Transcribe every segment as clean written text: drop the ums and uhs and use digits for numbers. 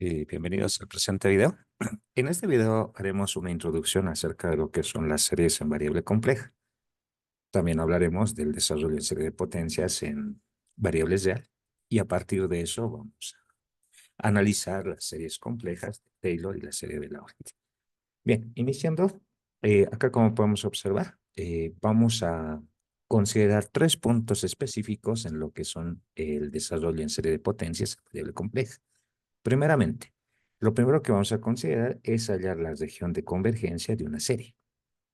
Bienvenidos al presente video. En este video haremos una introducción acerca de lo que son las series en variable compleja. También hablaremos del desarrollo en serie de potencias en variables real y a partir de eso vamos a analizar las series complejas de Taylor y la serie de Laurent. Bien, iniciando, acá como podemos observar, vamos a considerar tres puntos específicos en lo que son el desarrollo en serie de potencias en variable compleja. Primeramente, lo primero que vamos a considerar es hallar la región de convergencia de una serie,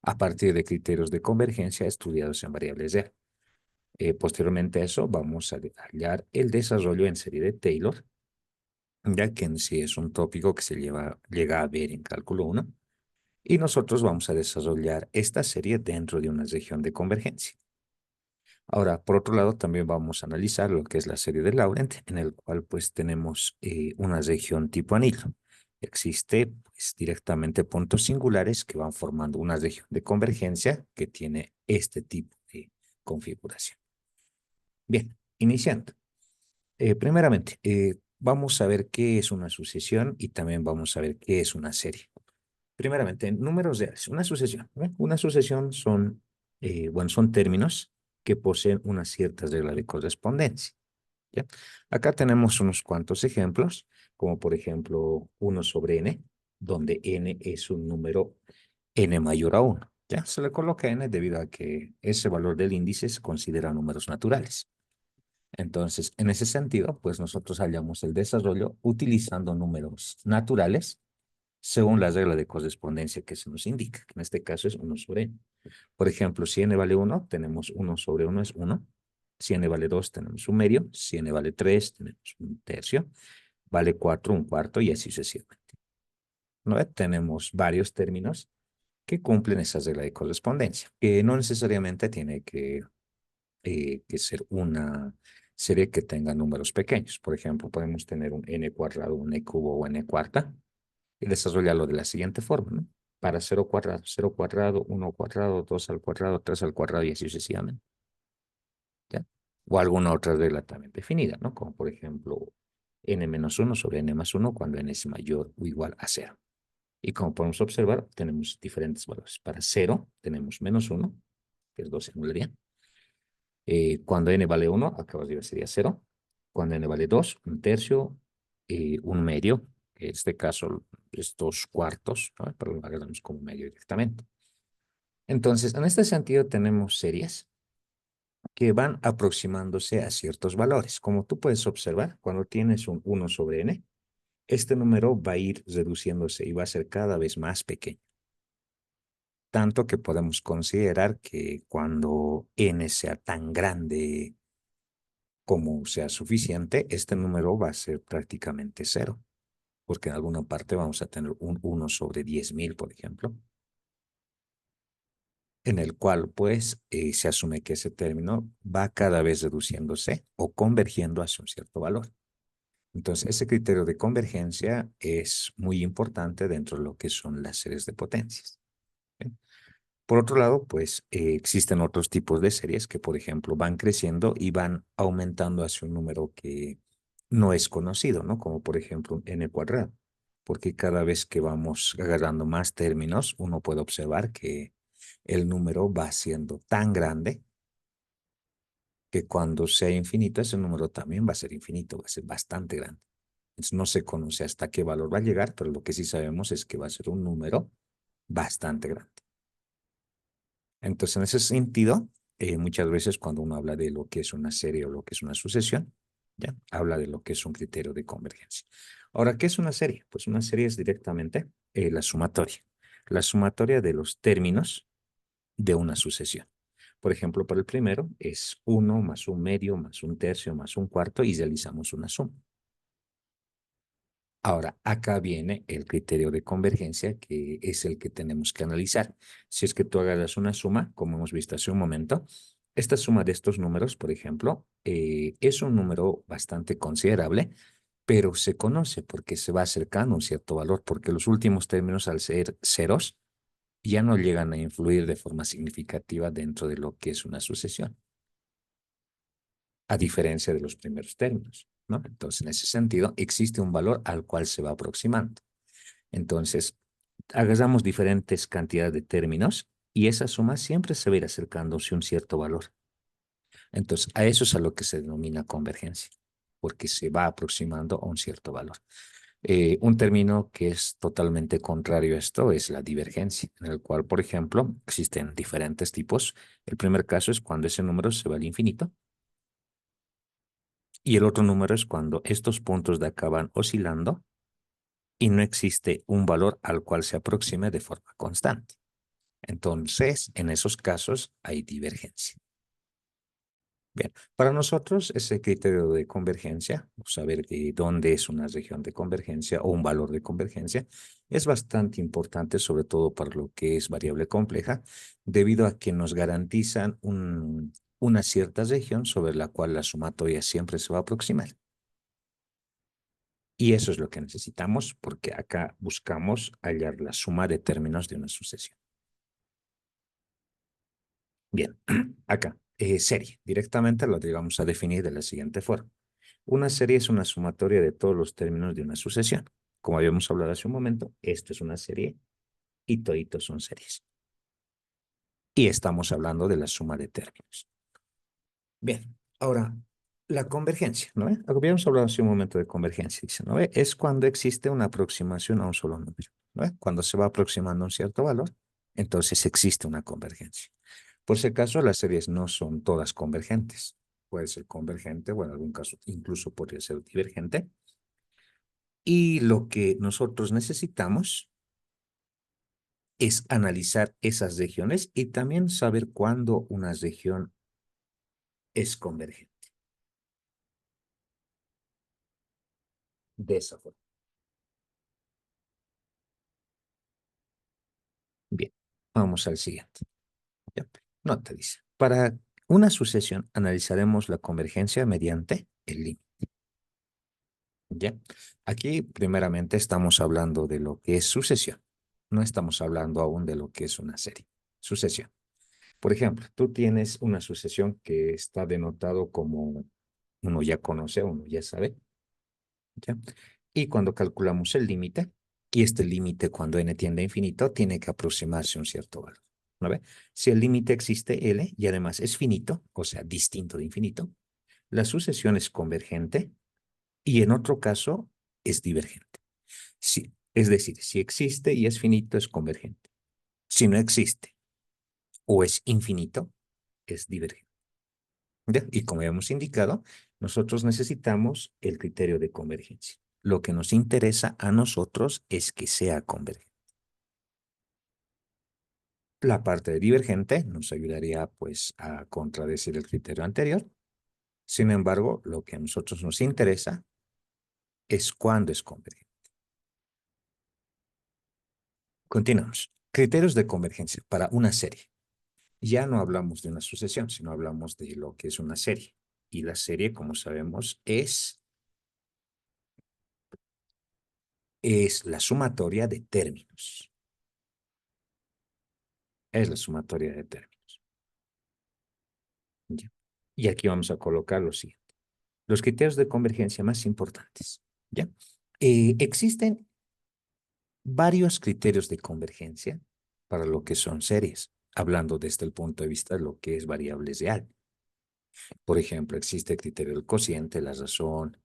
a partir de criterios de convergencia estudiados en variables real. Posteriormente a eso, vamos a hallar el desarrollo en serie de Taylor, ya que en sí es un tópico que llega a ver en cálculo 1, y nosotros vamos a desarrollar esta serie dentro de una región de convergencia. Ahora, por otro lado, también vamos a analizar lo que es la serie de Laurent, en el cual pues tenemos una región tipo anillo. Existe pues directamente puntos singulares que van formando una región de convergencia que tiene este tipo de configuración. Bien, iniciando. Primeramente, vamos a ver qué es una sucesión y también vamos a ver qué es una serie. Primeramente, en números reales, una sucesión. Una sucesión son términos que poseen una cierta regla de correspondencia. ¿Ya? Acá tenemos unos cuantos ejemplos, como por ejemplo 1 sobre n, donde n es un número n mayor a 1. ¿Ya? Se le coloca n debido a que ese valor del índice se considera números naturales. Entonces, en ese sentido, pues nosotros hallamos el desarrollo utilizando números naturales según la regla de correspondencia que se nos indica, que en este caso es 1 sobre n. Por ejemplo, si n vale 1, tenemos 1 sobre 1 es 1. Si n vale 2, tenemos un medio. Si n vale 3, tenemos un tercio. Vale 4, un cuarto y así sucesivamente. ¿No? Tenemos varios términos que cumplen esa regla de correspondencia, que no necesariamente tiene que ser una serie que tenga números pequeños. Por ejemplo, podemos tener un n cuadrado, un n cubo o n cuarta y desarrollarlo de la siguiente forma, ¿no? Para 0 cuadrado, 1 cuadrado, 2 al cuadrado, 3 al cuadrado y así sucesivamente, ¿ya? O alguna otra regla también definida, ¿no? Como por ejemplo, n menos 1 sobre n más 1 cuando n es mayor o igual a 0. Y como podemos observar, tenemos diferentes valores. Para 0 tenemos menos 1, que es 2 singularidad. Cuando n vale 1, acá arriba sería 0. Cuando n vale 2, un tercio, un medio, que en este caso es 2 cuartos, ¿no? Pero lo agarramos como medio directamente. Entonces, en este sentido tenemos series que van aproximándose a ciertos valores. Como tú puedes observar, cuando tienes un 1 sobre n, este número va a ir reduciéndose y va a ser cada vez más pequeño. Tanto que podemos considerar que cuando n sea tan grande como sea suficiente, este número va a ser prácticamente cero, porque en alguna parte vamos a tener un 1 sobre 10.000, por ejemplo, en el cual pues se asume que ese término va cada vez reduciéndose o convergiendo hacia un cierto valor. Entonces, ese criterio de convergencia es muy importante dentro de lo que son las series de potencias. ¿Sí? Por otro lado, pues existen otros tipos de series que, por ejemplo, van creciendo y van aumentando hacia un número que no es conocido, ¿no? Como por ejemplo un n cuadrado, porque cada vez que vamos agarrando más términos, uno puede observar que el número va siendo tan grande que cuando sea infinito, ese número también va a ser infinito, va a ser bastante grande. Entonces, no se conoce hasta qué valor va a llegar, pero lo que sí sabemos es que va a ser un número bastante grande. Entonces, en ese sentido, muchas veces cuando uno habla de lo que es una serie o lo que es una sucesión, ya habla de lo que es un criterio de convergencia. Ahora, ¿qué es una serie? Pues una serie es directamente la sumatoria de los términos de una sucesión. Por ejemplo, para el primero es 1 más un medio más un tercio más un cuarto y realizamos una suma. Ahora, acá viene el criterio de convergencia, que es el que tenemos que analizar. Si es que tú agarras una suma, como hemos visto hace un momento, esta suma de estos números, por ejemplo, es un número bastante considerable, pero se conoce porque se va acercando a un cierto valor, porque los últimos términos, al ser ceros, ya no llegan a influir de forma significativa dentro de lo que es una sucesión, a diferencia de los primeros términos. ¿no? Entonces, en ese sentido, existe un valor al cual se va aproximando. Entonces, agarramos diferentes cantidades de términos y esa suma siempre se va a ir acercándose a un cierto valor. Entonces, a eso es a lo que se denomina convergencia, porque se va aproximando a un cierto valor. Un término que es totalmente contrario a esto es la divergencia, en el cual, por ejemplo, existen diferentes tipos. El primer caso es cuando ese número se va al infinito y el otro número es cuando estos puntos de acá van oscilando y no existe un valor al cual se aproxime de forma constante. Entonces, en esos casos hay divergencia. Bien, para nosotros ese criterio de convergencia, o saber dónde es una región de convergencia o un valor de convergencia, es bastante importante, sobre todo para lo que es variable compleja, debido a que nos garantizan una cierta región sobre la cual la sumatoria siempre se va a aproximar. Y eso es lo que necesitamos porque acá buscamos hallar la suma de términos de una sucesión. Bien, acá, serie. Directamente lo vamos a definir de la siguiente forma. Una serie es una sumatoria de todos los términos de una sucesión. Como habíamos hablado hace un momento, esto es una serie y toditos son series. Y estamos hablando de la suma de términos. Bien, ahora, la convergencia, ¿no ve? Habíamos hablado hace un momento de convergencia, dice, ¿no ve? Es cuando existe una aproximación a un solo número, ¿no ve? Cuando se va aproximando a un cierto valor, entonces existe una convergencia. Por si acaso, las series no son todas convergentes. Puede ser convergente, o en algún caso incluso podría ser divergente. Y lo que nosotros necesitamos es analizar esas regiones y también saber cuándo una región es convergente. De esa forma. Bien, vamos al siguiente. ¿Ya? No te dice. Para una sucesión analizaremos la convergencia mediante el límite. ¿Ya? Aquí primeramente estamos hablando de lo que es sucesión. No estamos hablando aún de lo que es una serie. Sucesión. Por ejemplo, tú tienes una sucesión que está denotado como uno ya conoce, uno ya sabe, ¿ya? Y cuando calculamos el límite, y este límite cuando n tiende a infinito, tiene que aproximarse a un cierto valor, ¿no ve? Si el límite existe L y además es finito, o sea, distinto de infinito, la sucesión es convergente y en otro caso es divergente. Sí, es decir, si existe y es finito, es convergente. Si no existe o es infinito, es divergente. ¿Ya? Y como ya hemos indicado, nosotros necesitamos el criterio de convergencia. Lo que nos interesa a nosotros es que sea convergente. La parte de divergente nos ayudaría pues a contradecir el criterio anterior. Sin embargo, lo que a nosotros nos interesa es cuándo es convergente. Continuamos. Criterios de convergencia para una serie. Ya no hablamos de una sucesión, sino hablamos de lo que es una serie. Y la serie, como sabemos, es la sumatoria de términos. Es la sumatoria de términos. ¿Ya? Y aquí vamos a colocar lo siguiente. Los criterios de convergencia más importantes. ¿Ya? Existen varios criterios de convergencia para lo que son series, hablando desde el punto de vista de lo que es variable real. Por ejemplo, existe el criterio del cociente, la razón,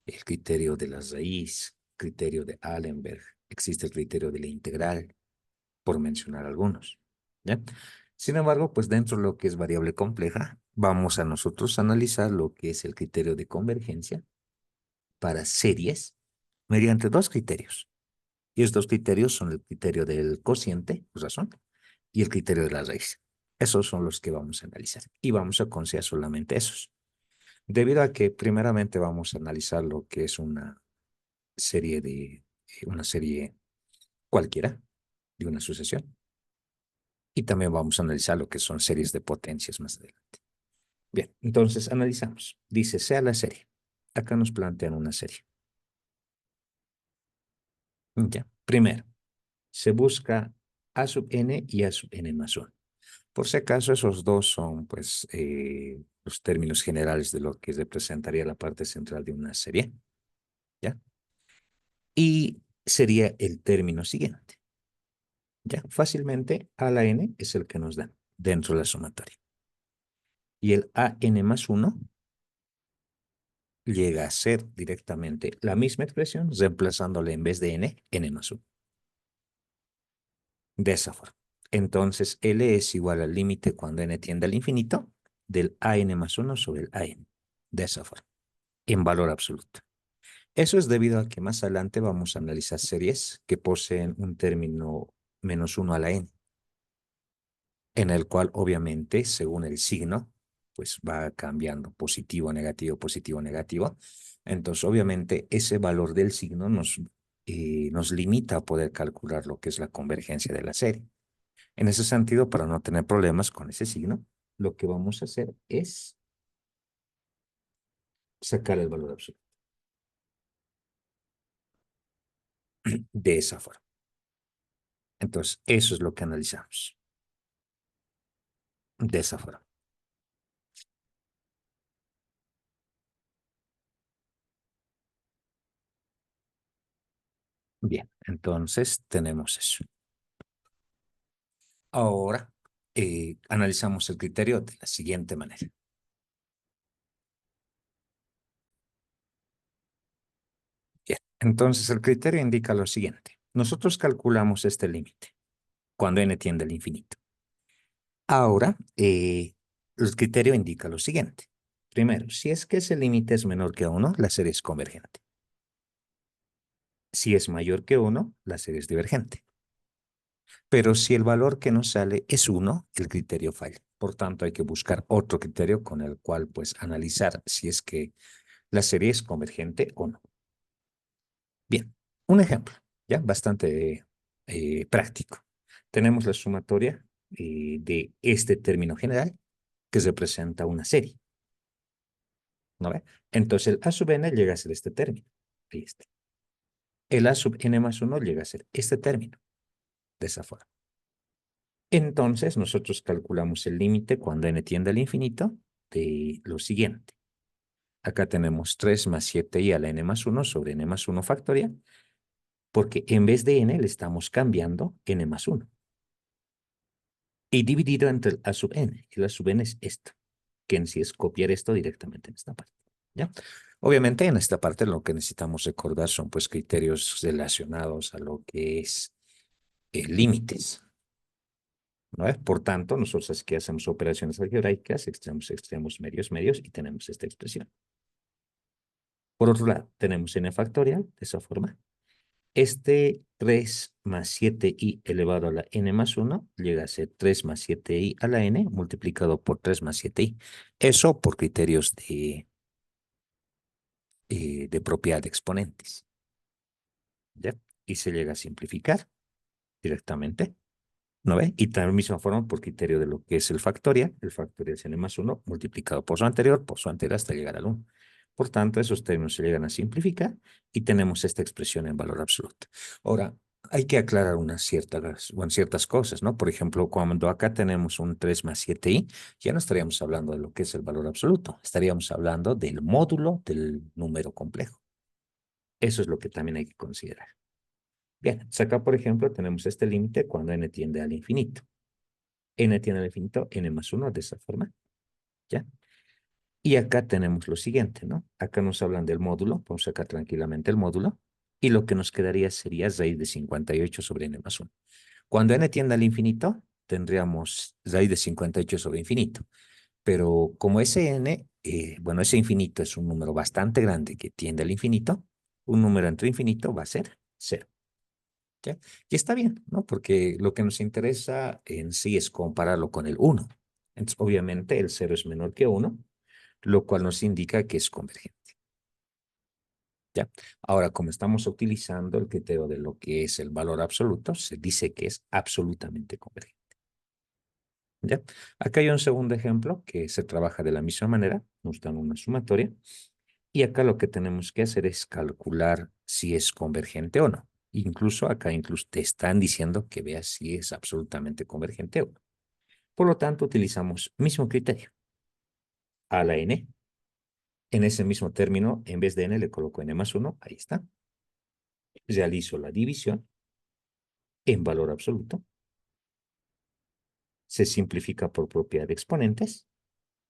el criterio de la raíz, criterio de Allenberg, existe el criterio de la integral, por mencionar algunos. ¿Ya? Sin embargo, pues dentro de lo que es variable compleja, vamos a nosotros analizar lo que es el criterio de convergencia para series mediante dos criterios. Y estos criterios son el criterio del cociente, razón, y el criterio de la raíz. Esos son los que vamos a analizar y vamos a considerar solamente esos. Debido a que primeramente vamos a analizar lo que es una serie cualquiera de una sucesión. Y también vamos a analizar lo que son series de potencias más adelante. Bien, entonces analizamos. Dice, sea la serie. Acá nos plantean una serie. Ya. Primero, se busca A sub n y A sub n más 1. Por si acaso, esos dos son pues los términos generales de lo que representaría la parte central de una serie, ¿ya? Y sería el término siguiente, ¿ya? Fácilmente a la n es el que nos dan dentro de la sumatoria. Y el a n más 1 llega a ser directamente la misma expresión, reemplazándole en vez de n más 1. De esa forma. Entonces, L es igual al límite cuando n tiende al infinito del a n más 1 sobre el a n. De esa forma, en valor absoluto. Eso es debido a que más adelante vamos a analizar series que poseen un término menos 1 a la n, en el cual obviamente, según el signo, pues va cambiando positivo, negativo, positivo, negativo. Entonces, obviamente, ese valor del signo nos limita a poder calcular lo que es la convergencia de la serie. En ese sentido, para no tener problemas con ese signo, lo que vamos a hacer es sacar el valor absoluto de esa forma. Entonces, eso es lo que analizamos de esa forma. Bien, entonces tenemos eso. Ahora analizamos el criterio de la siguiente manera. Bien, entonces el criterio indica lo siguiente. Nosotros calculamos este límite cuando n tiende al infinito. Ahora, el criterio indica lo siguiente. Primero, si es que ese límite es menor que 1, la serie es convergente. Si es mayor que 1, la serie es divergente. Pero si el valor que nos sale es 1, el criterio falla. Por tanto, hay que buscar otro criterio con el cual pues analizar si es que la serie es convergente o no. Bien, un ejemplo, ya bastante práctico. Tenemos la sumatoria de este término general que representa una serie, ¿no ve? Entonces el a sub n llega a ser este término. Ahí está. El a sub n más 1 llega a ser este término, de esa forma. Entonces nosotros calculamos el límite cuando n tiende al infinito de lo siguiente. Acá tenemos 3 más 7i a la n más 1 sobre n más 1 factorial, porque en vez de n le estamos cambiando n más 1. Y dividido entre el a sub n. El a sub n es esto, que en sí es copiar esto directamente en esta parte. ¿Ya? Obviamente en esta parte lo que necesitamos recordar son pues criterios relacionados a lo que es límites. ¿No es? Por tanto, nosotros aquí hacemos operaciones algebraicas, extremos, extremos, medios, medios, y tenemos esta expresión. Por otro lado, tenemos n factorial, de esa forma. Este 3 más 7i elevado a la n más 1 llega a ser 3 más 7i a la n multiplicado por 3 más 7i. Eso por criterios de propiedad de exponentes. ¿Ya? Y se llega a simplificar directamente. ¿No ve? Y de la misma forma por criterio de lo que es el factorial es n más 1 multiplicado por su anterior hasta llegar al 1. Por tanto, esos términos se llegan a simplificar y tenemos esta expresión en valor absoluto. Ahora, hay que aclarar ciertas cosas, ¿no? Por ejemplo, cuando acá tenemos un 3 más 7i, ya no estaríamos hablando de lo que es el valor absoluto, estaríamos hablando del módulo del número complejo. Eso es lo que también hay que considerar. Bien, pues acá, por ejemplo, tenemos este límite cuando n tiende al infinito. N tiende al infinito, n más 1 de esa forma, ¿ya? Y acá tenemos lo siguiente, ¿no? Acá nos hablan del módulo, vamos a sacar tranquilamente el módulo, y lo que nos quedaría sería raíz de 58 sobre n más 1. Cuando n tiende al infinito, tendríamos raíz de 58 sobre infinito, pero como ese n, bueno, ese infinito es un número bastante grande que tiende al infinito, un número entre infinito va a ser 0. ¿Ya? Y está bien, ¿no? Porque lo que nos interesa en sí es compararlo con el 1. Entonces, obviamente, el 0 es menor que 1, lo cual nos indica que es convergente. ¿Ya? Ahora, como estamos utilizando el criterio de lo que es el valor absoluto, se dice que es absolutamente convergente. ¿Ya? Acá hay un segundo ejemplo que se trabaja de la misma manera, nos dan una sumatoria, y acá lo que tenemos que hacer es calcular si es convergente o no. Incluso acá incluso te están diciendo que veas si es absolutamente convergente o no. Por lo tanto, utilizamos mismo criterio. A la n, en ese mismo término, en vez de n le coloco n más 1, ahí está. Realizo la división en valor absoluto. Se simplifica por propiedad de exponentes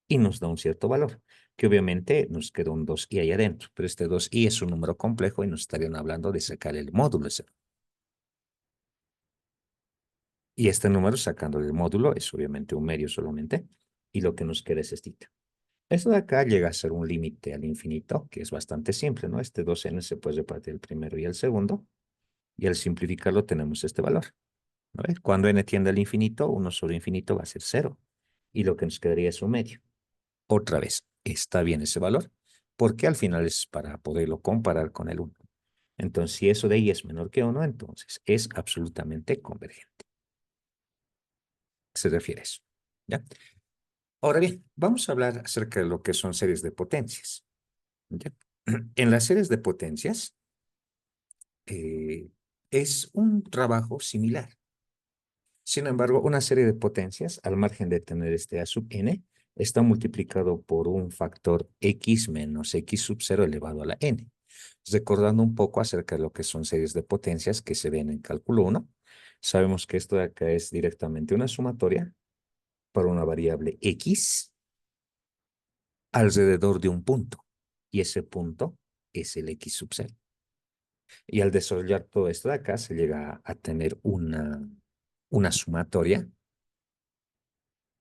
y nos da un cierto valor, que obviamente nos queda un 2i ahí adentro, pero este 2i es un número complejo y nos estarían hablando de sacar el módulo de 0. Y este número, sacando el módulo, es obviamente un medio solamente, y lo que nos queda es este. Esto de acá llega a ser un límite al infinito, que es bastante simple, ¿no? Este 2n se puede repartir el primero y el segundo, y al simplificarlo tenemos este valor. ¿No ves? Cuando n tiende al infinito, 1 sobre infinito va a ser 0, y lo que nos quedaría es un medio. Otra vez, está bien ese valor, porque al final es para poderlo comparar con el 1. Entonces, si eso de ahí es menor que 1, entonces es absolutamente convergente. Se refiere a eso. ¿Ya? Ahora bien, vamos a hablar acerca de lo que son series de potencias. ¿Ya? En las series de potencias es un trabajo similar. Sin embargo, una serie de potencias, al margen de tener este a sub n, está multiplicado por un factor x menos x sub 0 elevado a la n. Recordando un poco acerca de lo que son series de potencias que se ven en cálculo 1, sabemos que esto de acá es directamente una sumatoria para una variable x alrededor de un punto, y ese punto es el x sub 0. Y al desarrollar todo esto de acá se llega a tener una sumatoria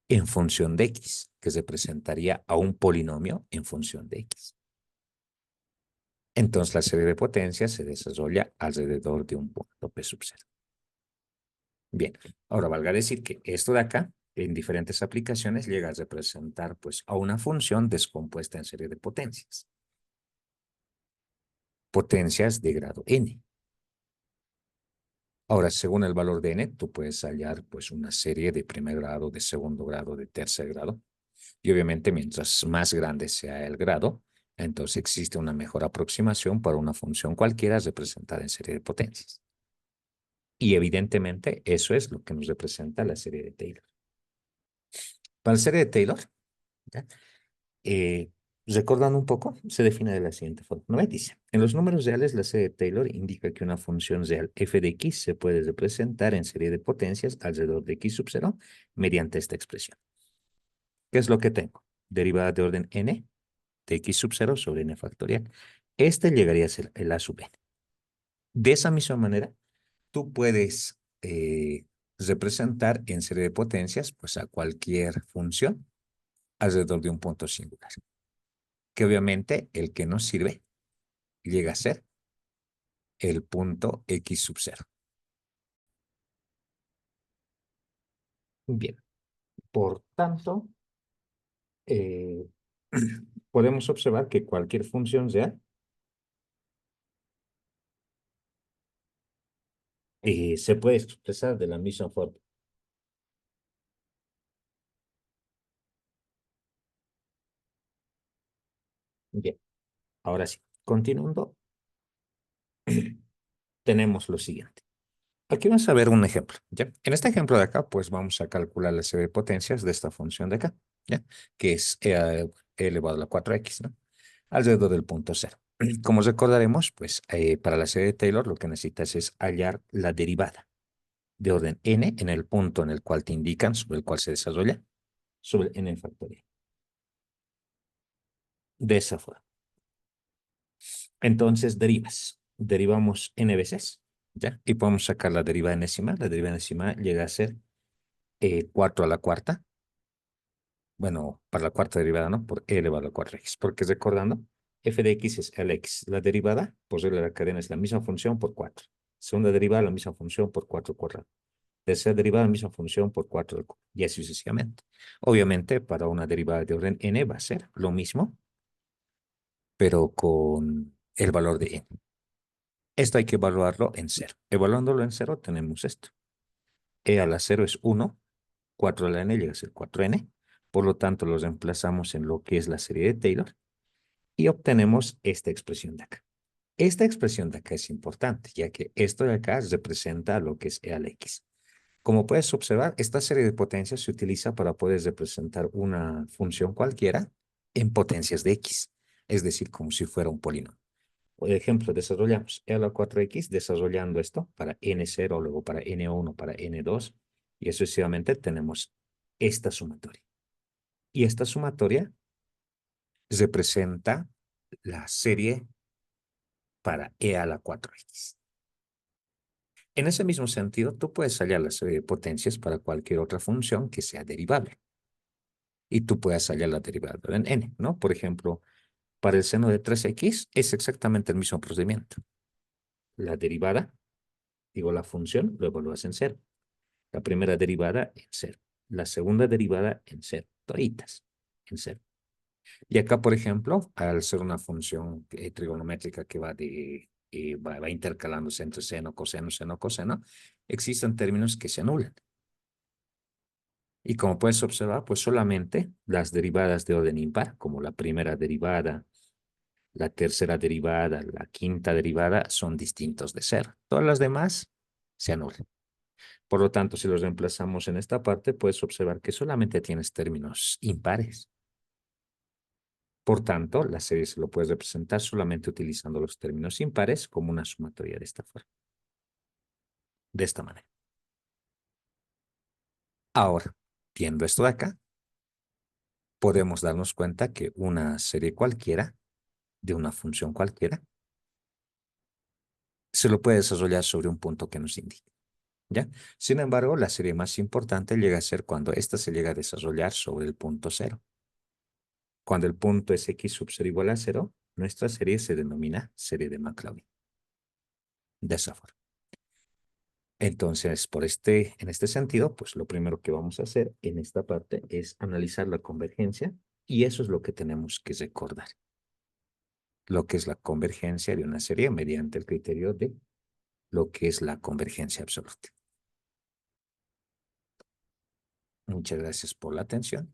en función de x, que se presentaría a un polinomio en función de x. Entonces la serie de potencias se desarrolla alrededor de un punto p sub 0. Bien, ahora valga decir que esto de acá, en diferentes aplicaciones, llega a representar pues a una función descompuesta en serie de potencias. Potencias de grado n. Ahora, según el valor de n, tú puedes hallar pues una serie de primer grado, de segundo grado, de tercer grado. Y obviamente, mientras más grande sea el grado, entonces existe una mejor aproximación para una función cualquiera representada en serie de potencias. Y evidentemente, eso es lo que nos representa la serie de Taylor. Para la serie de Taylor, ¿ya? Recordando un poco, se define de la siguiente forma. ¿No? Dice, en los números reales, la serie de Taylor indica que una función real f de x se puede representar en serie de potencias alrededor de x sub 0 mediante esta expresión. ¿Qué es lo que tengo? Derivada de orden n de x sub 0 sobre n factorial. Este llegaría a ser el a sub n. De esa misma manera, tú puedes representar en serie de potencias pues, a cualquier función alrededor de un punto singular, que obviamente el que nos sirve llega a ser el punto x sub 0. Bien, por tanto, eh, podemos observar que cualquier función real se puede expresar de la misma forma. Bien, ahora sí, continuando, tenemos lo siguiente. Aquí vamos a ver un ejemplo, ¿ya? En este ejemplo de acá, pues vamos a calcular la serie de potencias de esta función de acá, ¿ya? Que es elevado a la 4x, ¿no? Alrededor del punto 0. Como recordaremos, pues para la serie de Taylor lo que necesitas es hallar la derivada de orden n en el punto en el cual te indican sobre el cual se desarrolla, sobre n factorial. De esa forma. Entonces derivamos n veces, ¿ya? Y podemos sacar la derivada enésima. La derivada enésima llega a ser 4 a la cuarta. Bueno, para la cuarta derivada, ¿no? Por e elevado a 4x. Porque recordando, f de x es Lx. La derivada por regla de la cadena es la misma función por 4. Segunda derivada, la misma función por 4 al cuadrado. Tercera derivada, la misma función por 4 al cuadrado. Y así sucesivamente. Obviamente, para una derivada de orden n va a ser lo mismo, pero con el valor de n. Esto hay que evaluarlo en cero. Evaluándolo en cero, tenemos esto. E a la 0 es 1. 4 a la n llega a ser 4n. Por lo tanto, lo reemplazamos en lo que es la serie de Taylor y obtenemos esta expresión de acá. Esta expresión de acá es importante, ya que esto de acá representa lo que es e a la x. Como puedes observar, esta serie de potencias se utiliza para poder representar una función cualquiera en potencias de x, es decir, como si fuera un polinomio. Por ejemplo, desarrollamos e a la 4x desarrollando esto para n0, luego para n1, para n2, y sucesivamente tenemos esta sumatoria. Y esta sumatoria representa la serie para e a la 4x. En ese mismo sentido, tú puedes hallar la serie de potencias para cualquier otra función que sea derivable. Y tú puedes hallar la derivada en n, ¿no? Por ejemplo, para el seno de 3x es exactamente el mismo procedimiento. La derivada, digo la función, lo evalúas en cero. La primera derivada en cero. La segunda derivada en cero. Toditas en cero. Y acá, por ejemplo, al ser una función trigonométrica que va intercalándose entre seno, coseno, seno, coseno, existen términos que se anulan. Y como puedes observar, pues solamente las derivadas de orden impar, como la primera derivada, la tercera derivada, la quinta derivada, son distintos de cero. Todas las demás se anulan. Por lo tanto, si los reemplazamos en esta parte, puedes observar que solamente tienes términos impares. Por tanto, la serie se lo puedes representar solamente utilizando los términos impares como una sumatoria de esta forma. De esta manera. Ahora, viendo esto de acá, podemos darnos cuenta que una serie cualquiera, de una función cualquiera, se lo puede desarrollar sobre un punto que nos indique. ¿Ya? Sin embargo, la serie más importante llega a ser cuando ésta se llega a desarrollar sobre el punto cero. Cuando el punto es x sub 0 igual a 0, nuestra serie se denomina serie de Maclaurin. De esa forma. Entonces, en este sentido, pues lo primero que vamos a hacer en esta parte es analizar la convergencia y eso es lo que tenemos que recordar. Lo que es la convergencia de una serie mediante el criterio de lo que es la convergencia absoluta. Muchas gracias por la atención.